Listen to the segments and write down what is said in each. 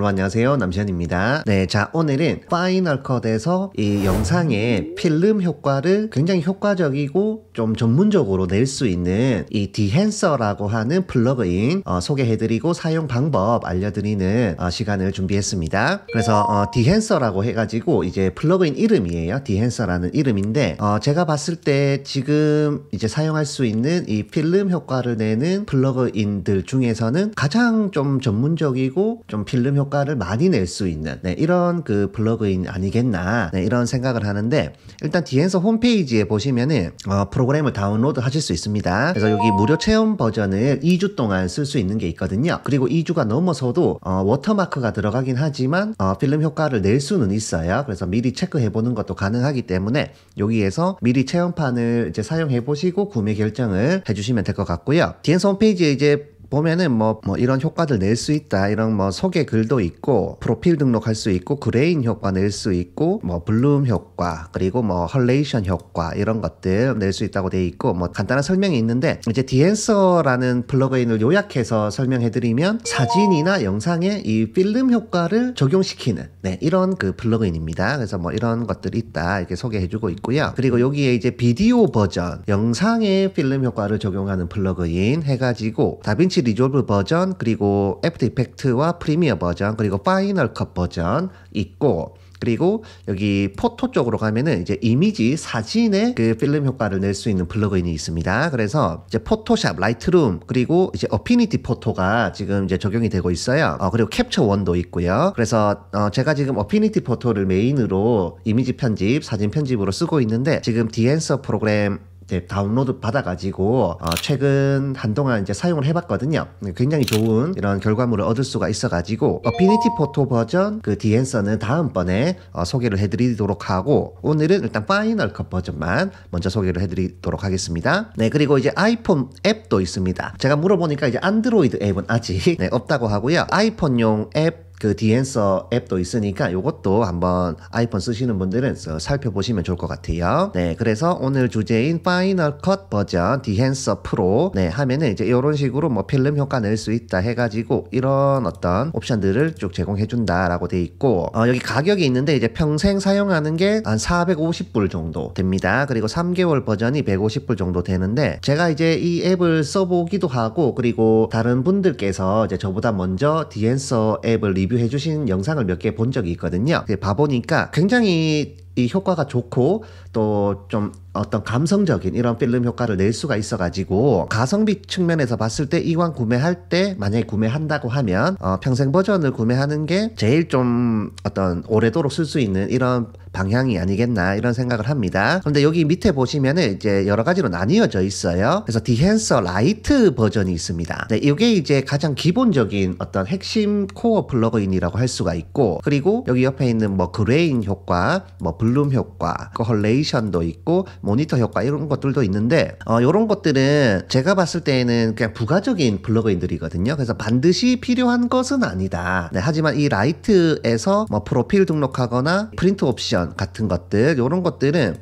여러분 안녕하세요, 남시현입니다. 네, 자 오늘은 파이널 컷에서 이 영상의 필름 효과를 굉장히 효과적이고 좀 전문적으로 낼 수 있는 이 디핸서라고 하는 플러그인 소개해드리고 사용 방법 알려드리는 시간을 준비했습니다. 그래서 디핸서라고 해가지고 이제 플러그인 이름이에요. 디핸서라는 이름인데 제가 봤을 때 지금 이제 사용할 수 있는 이 필름 효과를 내는 플러그인들 중에서는 가장 좀 전문적이고 좀 필름 효과를 많이 낼 수 있는 이런 그 플러그인 아니겠나 이런 생각을 하는데, 일단 디핸서 홈페이지에 보시면은 프로그램을 다운로드 하실 수 있습니다. 그래서 여기 무료 체험 버전을 2주 동안 쓸 수 있는 게 있거든요. 그리고 2주가 넘어서도 워터마크가 들어가긴 하지만 필름 효과를 낼 수는 있어요. 그래서 미리 체크해 보는 것도 가능하기 때문에 여기에서 미리 체험판을 이제 사용해 보시고 구매 결정을 해주시면 될 것 같고요. 디핸서 홈페이지에 이제 보면은 뭐 이런 효과들 낼 수 있다, 이런 뭐 소개 글도 있고, 프로필 등록할 수 있고, 그레인 효과 낼 수 있고, 뭐 블룸 효과, 그리고 뭐 헐레이션 효과, 이런 것들 낼 수 있다고 돼 있고, 뭐 간단한 설명이 있는데, 이제 디핸서라는 플러그인을 요약해서 설명해 드리면 사진이나 영상에 이 필름 효과를 적용시키는 이런 그 플러그인입니다. 그래서 뭐 이런 것들이 있다 이렇게 소개해 주고 있고요. 그리고 여기에 이제 비디오 버전, 영상에 필름 효과를 적용하는 플러그인 해가지고 다빈치 리졸브 버전, 그리고 애프터 이펙트와 프리미어 버전, 그리고 파이널 컷 버전 있고, 그리고 여기 포토 쪽으로 가면은 이제 이미지, 사진의 그 필름 효과를 낼 수 있는 플러그인이 있습니다. 그래서 이제 포토샵, 라이트룸, 그리고 이제 어피니티 포토가 지금 이제 적용이 되고 있어요. 그리고 캡처 원도 있고요. 그래서 제가 지금 어피니티 포토를 메인으로 이미지 편집, 사진 편집으로 쓰고 있는데, 지금 디핸서 프로그램 다운로드 받아가지고 최근 한동안 이제 사용을 해봤거든요. 굉장히 좋은 이런 결과물을 얻을 수가 있어가지고 어피니티 포토 버전 그 디핸서는 다음번에 소개를 해드리도록 하고, 오늘은 일단 파이널 컷 버전만 먼저 소개를 해드리도록 하겠습니다. 네, 그리고 이제 아이폰 앱도 있습니다. 제가 물어보니까 이제 안드로이드 앱은 아직 없다고 하고요. 아이폰용 앱 그 디핸서 앱도 있으니까 요것도 한번 아이폰 쓰시는 분들은 살펴보시면 좋을 것 같아요. 네, 그래서 오늘 주제인 파이널 컷 버전 디핸서 프로 하면은 이제 이런 식으로 뭐 필름 효과 낼 수 있다 해가지고 이런 어떤 옵션들을 쭉 제공해 준다라고 돼 있고, 여기 가격이 있는데 이제 평생 사용하는 게 한 450불 정도 됩니다. 그리고 3개월 버전이 150불 정도 되는데, 제가 이제 이 앱을 써보기도 하고, 그리고 다른 분들께서 이제 저보다 먼저 디핸서 앱을 리뷰해 주신 영상을 몇 개 본 적이 있거든요. 봐보니까 굉장히 이 효과가 좋고 또 좀 어떤 감성적인 이런 필름 효과를 낼 수가 있어가지고, 가성비 측면에서 봤을 때 이왕 구매할 때 만약에 구매한다고 하면 평생 버전을 구매하는 게 제일 좀 어떤 오래도록 쓸 수 있는 이런 방향이 아니겠나 이런 생각을 합니다. 그런데 여기 밑에 보시면은 이제 여러 가지로 나뉘어져 있어요. 그래서 디핸서 라이트 버전이 있습니다. 이게 이제 가장 기본적인 어떤 핵심 코어 플러그인이라고 할 수가 있고, 그리고 여기 옆에 있는 뭐 그레인 효과, 뭐 블룸 효과, 헐레이션도 있고, 모니터 효과, 이런 것들도 있는데 이런 것들은 제가 봤을 때는 그냥 부가적인 플러그인들이거든요. 그래서 반드시 필요한 것은 아니다. 하지만 이 라이트에서 뭐 프로필 등록하거나 프린트 옵션 같은 것들, 이런 것들은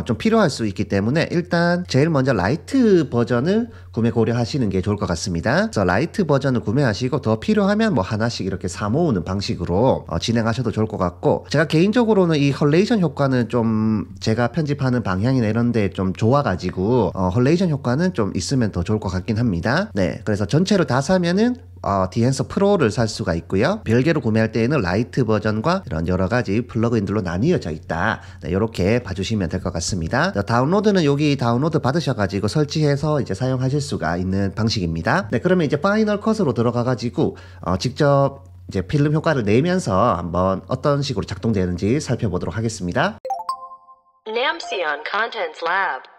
좀 필요할 수 있기 때문에 일단 제일 먼저 라이트 버전을 구매 고려하시는 게 좋을 것 같습니다. 그래서 라이트 버전을 구매하시고 더 필요하면 뭐 하나씩 이렇게 사 모으는 방식으로 진행하셔도 좋을 것 같고, 제가 개인적으로는 이 헐레이션 효과는 좀 제가 편집하는 방향이나 이런 데 좀 좋아가지고 헐레이션 효과는 좀 있으면 더 좋을 것 같긴 합니다. 네, 그래서 전체를 다 사면은 디핸서 프로를 살 수가 있고요. 별개로 구매할 때에는 라이트 버전과 이런 여러 가지 플러그인들로 나뉘어져 있다. 이렇게 봐주시면 될 것 같습니다. 다운로드는 여기 다운로드 받으셔가지고 설치해서 이제 사용하실 수가 있는 방식입니다. 네, 그러면 이제 파이널 컷으로 들어가가지고 직접 이제 필름 효과를 내면서 한번 어떤 식으로 작동되는지 살펴보도록 하겠습니다. Namsion Contents Lab.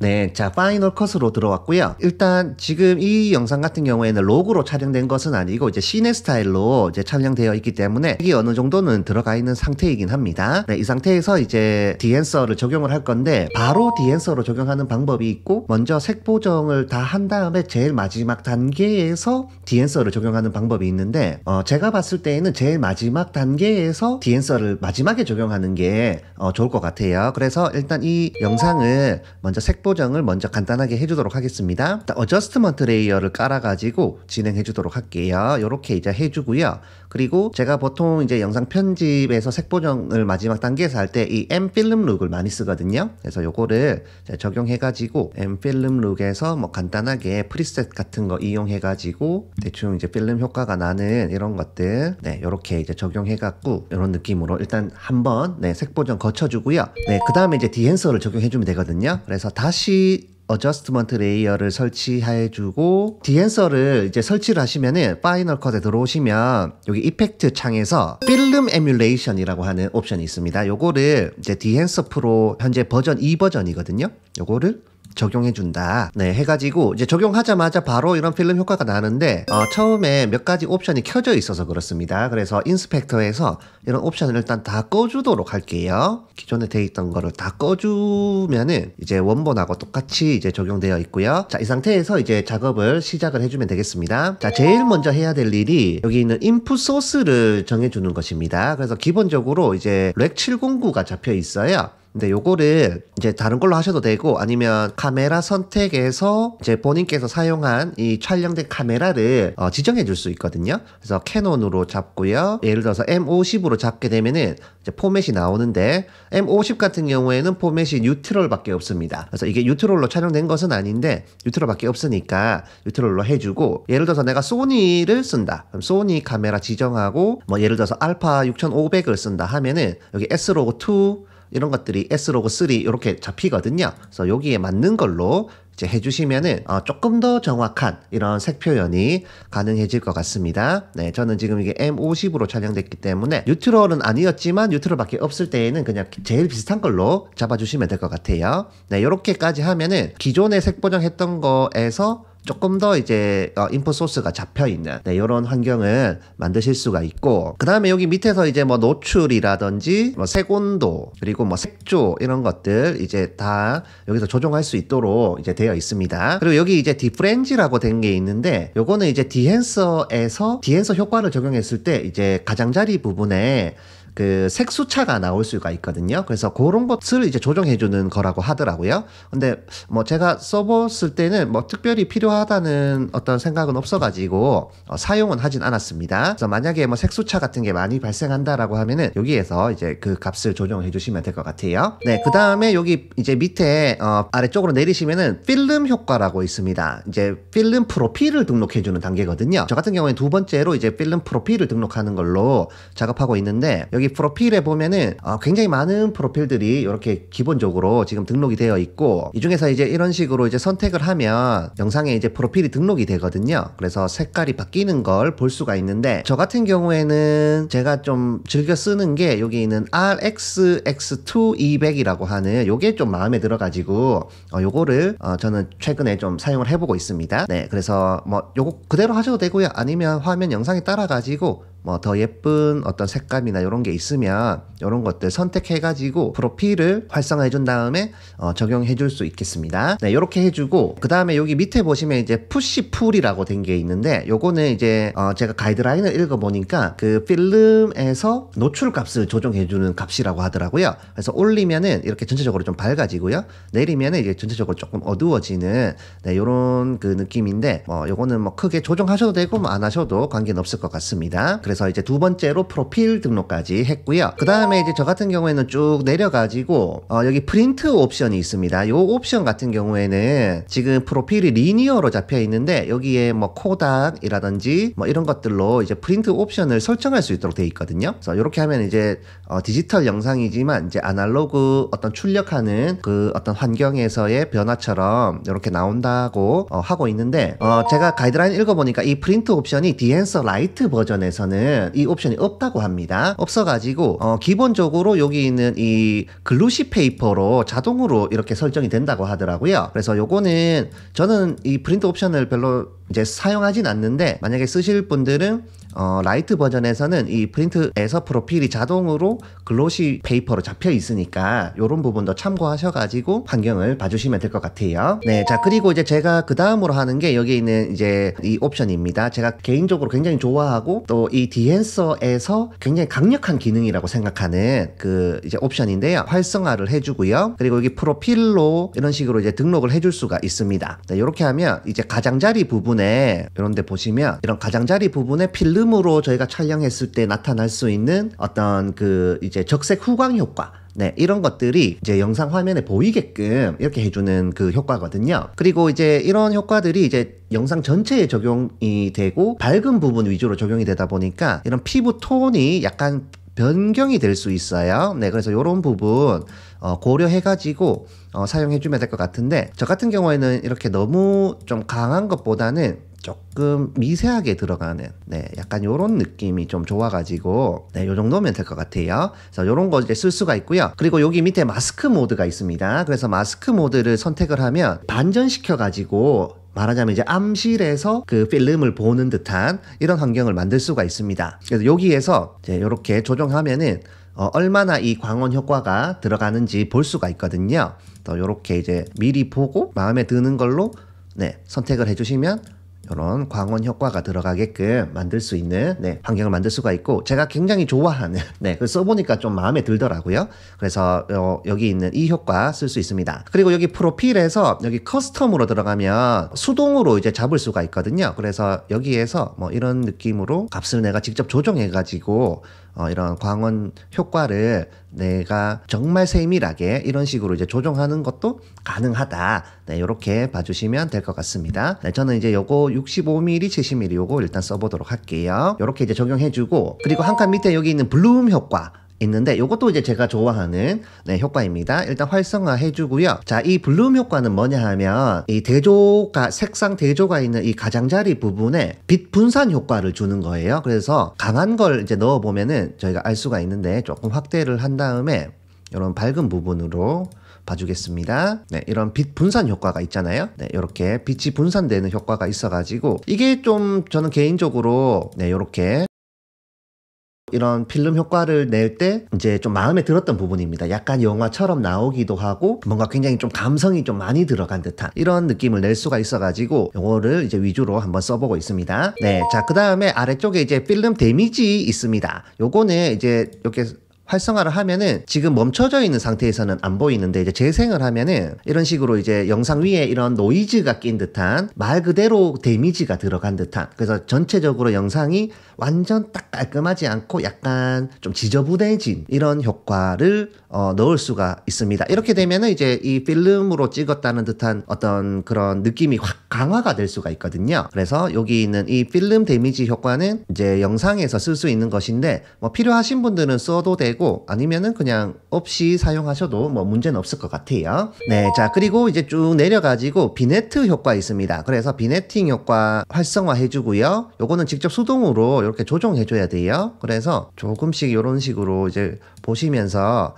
네, 자 파이널 컷으로 들어왔고요. 일단 지금 이 영상 같은 경우에는 로그로 촬영된 것은 아니고 이제 시네 스타일로 이제 촬영되어 있기 때문에 이게 어느 정도는 들어가 있는 상태이긴 합니다. 네, 이 상태에서 이제 디핸서를 적용을 할 건데, 바로 디핸서로 적용하는 방법이 있고, 먼저 색 보정을 다 한 다음에 제일 마지막 단계에서 디핸서를 적용하는 방법이 있는데, 제가 봤을 때에는 제일 마지막 단계에서 디핸서를 마지막에 적용하는 게 좋을 것 같아요. 그래서 일단 이 영상을 먼저 색 보정을 먼저 간단하게 해주도록 하겠습니다. 어저스트먼트 레이어를 깔아가지고 진행해 주도록 할게요. 이렇게 이제 해주고요. 그리고 제가 보통 이제 영상 편집에서 색 보정을 마지막 단계에서 할 때 이 M 필름 룩을 많이 쓰거든요. 그래서 요거를 적용해가지고 M 필름 룩에서 뭐 간단하게 프리셋 같은 거 이용해가지고 대충 이제 필름 효과가 나는 이런 것들 네 요렇게 이제 적용해갖고 이런 느낌으로 일단 한번 네 색 보정 거쳐주고요. 네 그 다음에 이제 디핸서를 적용해주면 되거든요. 그래서 다시 어저스트먼트 레이어를 설치해주고 디핸서를 이제 설치를 하시면은 파이널 컷에 들어오시면 여기 이펙트 창에서 필름 에뮬레이션이라고 하는 옵션이 있습니다. 요거를 이제 디핸서 프로 현재 버전 2 버전이거든요. 요거를 적용해준다. 네, 해가지고 이제 적용하자마자 바로 이런 필름 효과가 나는데 처음에 몇 가지 옵션이 켜져 있어서 그렇습니다. 그래서 인스펙터에서 이런 옵션을 일단 다 꺼주도록 할게요. 기존에 돼 있던 거를 다 꺼주면은 이제 원본하고 똑같이 이제 적용되어 있고요. 자, 이 상태에서 이제 작업을 시작을 해주면 되겠습니다. 자, 제일 먼저 해야 될 일이 여기 있는 인풋 소스를 정해주는 것입니다. 그래서 기본적으로 이제 렉 709가 잡혀 있어요. 근데 요거를 이제 다른 걸로 하셔도 되고 아니면 카메라 선택에서 이제 본인께서 사용한 이 촬영된 카메라를 지정해 줄 수 있거든요. 그래서 캐논으로 잡고요. 예를 들어서 M50으로 잡게 되면은 이제 포맷이 나오는데 M50 같은 경우에는 포맷이 뉴트럴 밖에 없습니다. 그래서 이게 뉴트럴로 촬영된 것은 아닌데 뉴트럴 밖에 없으니까 뉴트럴로 해주고 예를 들어서 내가 소니를 쓴다. 그럼 소니 카메라 지정하고 뭐 예를 들어서 알파 6500을 쓴다 하면은 여기 S로고2 이런 것들이 S로고 3 이렇게 잡히거든요. 그래서 여기에 맞는 걸로 이제 해주시면은 조금 더 정확한 이런 색 표현이 가능해질 것 같습니다. 네, 저는 지금 이게 M50으로 촬영됐기 때문에 뉴트럴은 아니었지만 뉴트럴밖에 없을 때에는 그냥 제일 비슷한 걸로 잡아주시면 될 것 같아요. 네, 이렇게까지 하면은 기존에 색 보정했던 거에서 조금 더 이제 인풋 소스가 잡혀있는 네, 이런 환경을 만드실 수가 있고 그 다음에 여기 밑에서 이제 뭐 노출이라든지 뭐 색온도 그리고 뭐 색조 이런 것들 이제 다 여기서 조정할 수 있도록 이제 되어 있습니다. 그리고 여기 이제 디프렌지라고 된 게 있는데 요거는 이제 디핸서에서 디핸서 효과를 적용했을 때 이제 가장자리 부분에 그 색수차가 나올 수가 있거든요. 그래서 그런 것을 이제 조정해주는 거라고 하더라고요. 근데 뭐 제가 써봤을 때는 뭐 특별히 필요하다는 어떤 생각은 없어가지고 사용은 하진 않았습니다. 그래서 만약에 뭐 색수차 같은 게 많이 발생한다라고 하면은 여기에서 이제 그 값을 조정해 주시면 될 것 같아요. 네, 그 다음에 여기 이제 밑에 아래쪽으로 내리시면은 필름 효과라고 있습니다. 이제 필름 프로필을 등록해주는 단계거든요. 저 같은 경우에 두 번째로 이제 필름 프로필을 등록하는 걸로 작업하고 있는데 여기 프로필에 보면은 굉장히 많은 프로필들이 이렇게 기본적으로 지금 등록이 되어 있고 이 중에서 이제 이런 식으로 이제 선택을 하면 영상에 이제 프로필이 등록이 되거든요. 그래서 색깔이 바뀌는 걸 볼 수가 있는데 저 같은 경우에는 제가 좀 즐겨 쓰는 게 여기 있는 RXX2 200이라고 하는 요게 좀 마음에 들어가지고 요거를 저는 최근에 좀 사용을 해보고 있습니다. 네, 그래서 뭐 요거 그대로 하셔도 되고요. 아니면 화면 영상에 따라가지고 뭐 더 예쁜 어떤 색감이나 이런 게 있으면 이런 것들 선택해가지고 프로필을 활성화해 준 다음에 적용해 줄 수 있겠습니다. 네, 이렇게 해주고 그 다음에 여기 밑에 보시면 이제 푸시 풀이라고 된 게 있는데 요거는 이제 제가 가이드라인을 읽어보니까 그 필름에서 노출 값을 조정해 주는 값이라고 하더라고요. 그래서 올리면은 이렇게 전체적으로 좀 밝아지고요. 내리면은 이제 전체적으로 조금 어두워지는 네, 요런 그 느낌인데 요거는 뭐 크게 조정하셔도 되고 뭐 안 하셔도 관계는 없을 것 같습니다. 그래서 이제 두 번째로 프로필 등록까지 했고요. 그 다음에 이제 저 같은 경우에는 쭉 내려가지고 여기 프린트 옵션이 있습니다. 이 옵션 같은 경우에는 지금 프로필이 리니어로 잡혀 있는데 여기에 뭐 코닥이라든지 뭐 이런 것들로 이제 프린트 옵션을 설정할 수 있도록 되어 있거든요. 그래서 이렇게 하면 이제 디지털 영상이지만 이제 아날로그 어떤 출력하는 그 어떤 환경에서의 변화처럼 이렇게 나온다고 하고 있는데 제가 가이드라인 읽어보니까 이 프린트 옵션이 디핸서 라이트 버전에서는 이 옵션이 없다고 합니다. 없어가지고 기본적으로 여기 있는 이 글루시 페이퍼로 자동으로 이렇게 설정이 된다고 하더라고요. 그래서 요거는 저는 이 프린트 옵션을 별로 이제 사용하진 않는데 만약에 쓰실 분들은 라이트 버전에서는 이 프린트에서 프로필이 자동으로 글로시 페이퍼로 잡혀 있으니까 이런 부분도 참고하셔가지고 환경을 봐주시면 될 것 같아요. 네, 자 그리고 이제 제가 그 다음으로 하는 게 여기 있는 이제 이 옵션입니다. 제가 개인적으로 굉장히 좋아하고 또 이 디핸서에서 굉장히 강력한 기능이라고 생각하는 그 이제 옵션인데요. 활성화를 해주고요. 그리고 여기 프로필로 이런 식으로 이제 등록을 해줄 수가 있습니다. 네, 이렇게 하면 이제 가장자리 부분에 이런 데 보시면 이런 가장자리 부분에 필름 필름으로 저희가 촬영했을 때 나타날 수 있는 어떤 그 이제 적색 후광 효과, 네, 이런 것들이 이제 영상 화면에 보이게끔 이렇게 해주는 그 효과거든요. 그리고 이제 이런 효과들이 이제 영상 전체에 적용이 되고 밝은 부분 위주로 적용이 되다 보니까 이런 피부 톤이 약간 변경이 될 수 있어요. 네, 그래서 이런 부분 고려해가지고 사용해주면 될 것 같은데, 저 같은 경우에는 이렇게 너무 좀 강한 것보다는 조금 미세하게 들어가는, 네, 약간 요런 느낌이 좀 좋아가지고, 네, 요 정도면 될 것 같아요. 그래서 요런 거 이제 쓸 수가 있고요. 그리고 여기 밑에 마스크 모드가 있습니다. 그래서 마스크 모드를 선택을 하면 반전시켜가지고 말하자면 이제 암실에서 그 필름을 보는 듯한 이런 환경을 만들 수가 있습니다. 그래서 여기에서 이제 이렇게 조정하면은 얼마나 이 광원 효과가 들어가는지 볼 수가 있거든요. 또 이렇게 이제 미리 보고 마음에 드는 걸로, 네, 선택을 해주시면 이런 광원 효과가 들어가게끔 만들 수 있는, 네, 환경을 만들 수가 있고, 제가 굉장히 좋아하는, 네, 그 써보니까 좀 마음에 들더라고요. 그래서 여기 있는 이 효과 쓸 수 있습니다. 그리고 여기 프로필에서 여기 커스텀으로 들어가면 수동으로 이제 잡을 수가 있거든요. 그래서 여기에서 뭐 이런 느낌으로 값을 내가 직접 조정해 가지고 이런 광원 효과를 내가 정말 세밀하게 이런 식으로 이제 조정하는 것도 가능하다. 네, 이렇게 봐주시면 될 것 같습니다. 네, 저는 이제 요거 65mm, 70mm 요거 일단 써보도록 할게요. 이렇게 이제 적용해주고, 그리고 한 칸 밑에 여기 있는 블룸 효과 있는데 요것도 이제 제가 좋아하는, 네, 효과입니다. 일단 활성화 해주고요. 자, 이 블룸 효과는 뭐냐 하면 이 대조가, 색상 대조가 있는 이 가장자리 부분에 빛 분산 효과를 주는 거예요. 그래서 강한 걸 이제 넣어보면은 저희가 알 수가 있는데, 조금 확대를 한 다음에 이런 밝은 부분으로 봐주겠습니다. 네, 이런 빛 분산 효과가 있잖아요. 네, 이렇게 빛이 분산되는 효과가 있어가지고 이게 좀 저는 개인적으로, 네, 이렇게 이런 필름 효과를 낼 때 이제 좀 마음에 들었던 부분입니다. 약간 영화처럼 나오기도 하고 뭔가 굉장히 좀 감성이 좀 많이 들어간 듯한 이런 느낌을 낼 수가 있어가지고 요거를 이제 위주로 한번 써보고 있습니다. 네, 자, 그 다음에 아래쪽에 이제 필름 데미지 있습니다. 요거는 이제 이렇게 활성화를 하면은 지금 멈춰져 있는 상태에서는 안 보이는데, 이제 재생을 하면은 이런 식으로 이제 영상 위에 이런 노이즈가 낀 듯한, 말 그대로 데미지가 들어간 듯한, 그래서 전체적으로 영상이 완전 딱 깔끔하지 않고 약간 좀 지저분해진 이런 효과를 넣을 수가 있습니다. 이렇게 되면은 이제 이 필름으로 찍었다는 듯한 어떤 그런 느낌이 확 강화가 될 수가 있거든요. 그래서 여기 있는 이 필름 데미지 효과는 이제 영상에서 쓸 수 있는 것인데, 뭐 필요하신 분들은 써도 되고 아니면은 그냥 없이 사용하셔도 뭐 문제는 없을 것 같아요. 네, 자, 그리고 이제 쭉 내려가지고 비네트 효과 있습니다. 그래서 비네팅 효과 활성화 해주고요. 요거는 직접 수동으로 이렇게 조정해줘야 돼요. 그래서 조금씩 이런 식으로 이제 보시면서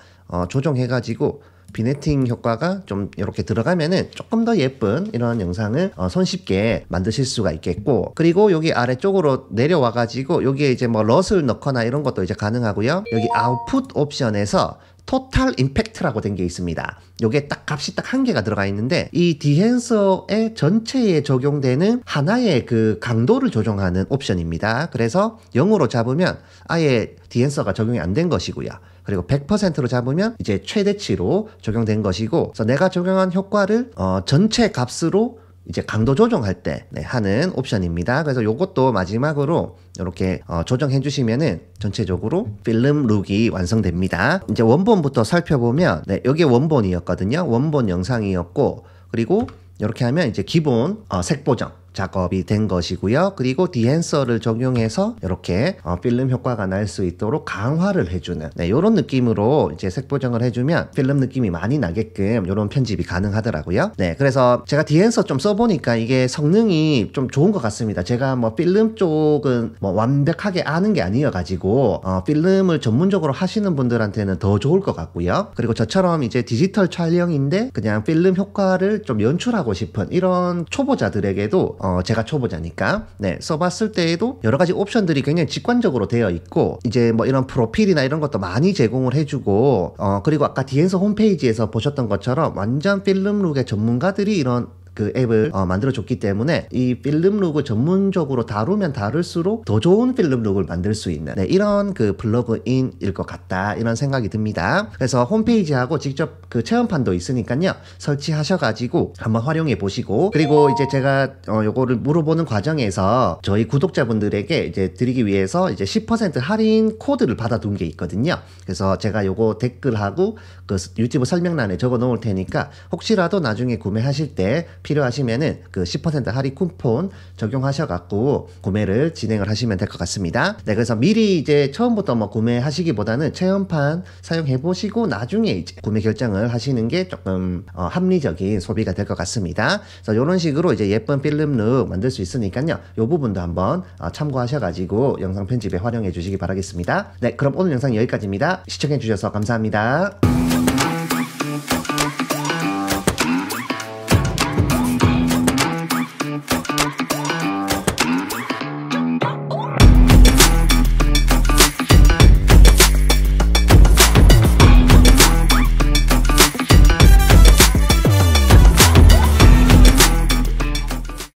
조정해가지고 비네팅 효과가 좀 이렇게 들어가면은 조금 더 예쁜 이런 영상을 손쉽게 만드실 수가 있겠고, 그리고 여기 아래쪽으로 내려와 가지고 여기에 이제 뭐 럿을 넣거나 이런 것도 이제 가능하고요. 여기 아웃풋 옵션에서 토탈 임팩트라고 된 게 있습니다. 요게 딱 값이 딱 한 개가 들어가 있는데, 이 디핸서의 전체에 적용되는 하나의 그 강도를 조정하는 옵션입니다. 그래서 0으로 잡으면 아예 디핸서가 적용이 안 된 것이고요. 그리고 100%로 잡으면 이제 최대치로 적용된 것이고, 그래서 내가 적용한 효과를 전체 값으로 이제 강도 조정할 때, 네, 하는 옵션입니다. 그래서 요것도 마지막으로 이렇게 조정해 주시면은 전체적으로 필름 룩이 완성됩니다. 이제 원본부터 살펴보면, 네, 여기 원본이었거든요. 원본 영상이었고, 그리고 이렇게 하면 이제 기본 색 보정 작업이 된 것이고요. 그리고 디핸서를 적용해서 이렇게 필름 효과가 날 수 있도록 강화를 해주는, 네, 이런 느낌으로 이제 색 보정을 해주면 필름 느낌이 많이 나게끔 이런 편집이 가능하더라고요. 네, 그래서 제가 디핸서 좀 써보니까 이게 성능이 좀 좋은 것 같습니다. 제가 뭐 필름 쪽은 뭐 완벽하게 아는 게 아니어가지고 필름을 전문적으로 하시는 분들한테는 더 좋을 것 같고요. 그리고 저처럼 이제 디지털 촬영인데 그냥 필름 효과를 좀 연출하고 싶은 이런 초보자들에게도 제가 초보자니까, 네, 써봤을 때에도 여러 가지 옵션들이 굉장히 직관적으로 되어 있고, 이제 뭐 이런 프로필이나 이런 것도 많이 제공을 해주고, 그리고 아까 디앤서 홈페이지에서 보셨던 것처럼 완전 필름 룩의 전문가들이 이런 그 앱을 만들어줬기 때문에 이 필름룩을 전문적으로 다루면 다룰수록 더 좋은 필름룩을 만들 수 있는 이런 그 플러그인일 것 같다 이런 생각이 듭니다. 그래서 홈페이지하고 직접 그 체험판도 있으니까요 설치하셔가지고 한번 활용해 보시고, 그리고 이제 제가 요거를 물어보는 과정에서 저희 구독자분들에게 이제 드리기 위해서 이제 10% 할인 코드를 받아둔 게 있거든요. 그래서 제가 요거 댓글하고 그 유튜브 설명란에 적어 놓을 테니까 혹시라도 나중에 구매하실 때 필요하시면은 그 10% 할인 쿠폰 적용하셔갖고 구매를 진행을 하시면 될 것 같습니다. 네, 그래서 미리 이제 처음부터 뭐 구매하시기보다는 체험판 사용해 보시고 나중에 이제 구매 결정을 하시는 게 조금 합리적인 소비가 될 것 같습니다. 그래서 이런 식으로 이제 예쁜 필름룩 만들 수 있으니까요. 이 부분도 한번 참고하셔가지고 영상 편집에 활용해 주시기 바라겠습니다. 네, 그럼 오늘 영상 여기까지입니다. 시청해 주셔서 감사합니다.